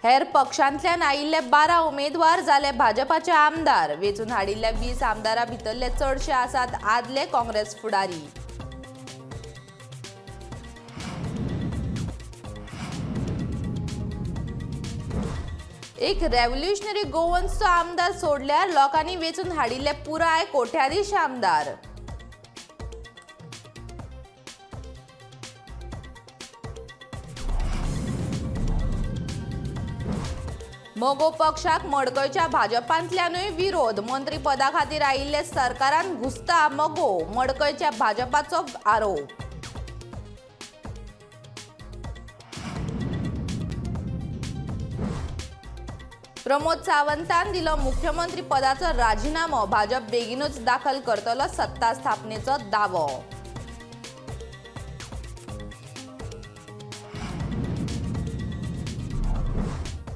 हेर पक्षांतल्यान आयिल्ले 12 उमेदवार जाले भाजपाचे आमदार। वेंचून हाडिल्ल्या 20 आमदारां भितरले चडशे आसात आदले काँग्रेस फुडारी। एक रेव्होल्युशनरी गोवन्सचो आमदार सोडल्यार लोकांनी वेंचून हाडिल्ले पुराय कोट्याधीश आमदार। मोगो पक्षाक मडकयच्या भाजपांतल्यानूय विरोध। मंत्री पदा खातीर आयिल्ले सरकारान घुसता मोगो, मडकयच्या भाजपाचो आरोप। प्रमोद सावंतान दिलो मुख्यमंत्री पदाचो राजीनामो। भाजप बेगीनूच दाखल करतलो सत्ता स्थापनेचो दावो।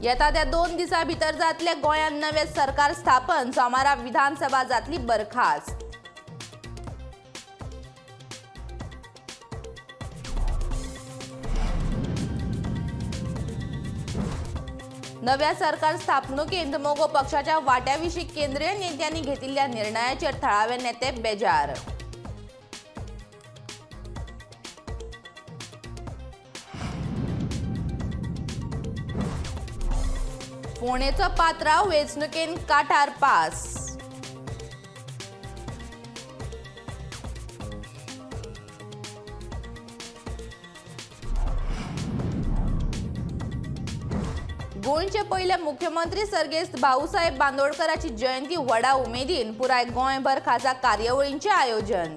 येता त्या 2 दिसां भितर जातले गोंयांत नवे सरकार स्थापन। सोमारा विधानसभा जातली बरखास्त। नव्या सरकार स्थापणुकेंत मोगो पक्षाच्या वाट्याविशीं केंद्रीय नेत्यांनी घेतिल्ल्या निर्णयाचेर थळावे नेते बेजार। फोंडेचो पात्रांव वेंचणुकेंत कांठार पास। गोंयचे पयले मुख्यमंत्री सर्गेस्त भाऊसाहेब बांदोडकराची जयंती व्हडा उमेदीन। पुराय गोंयभर खासा कार्यावळींचें आयोजन।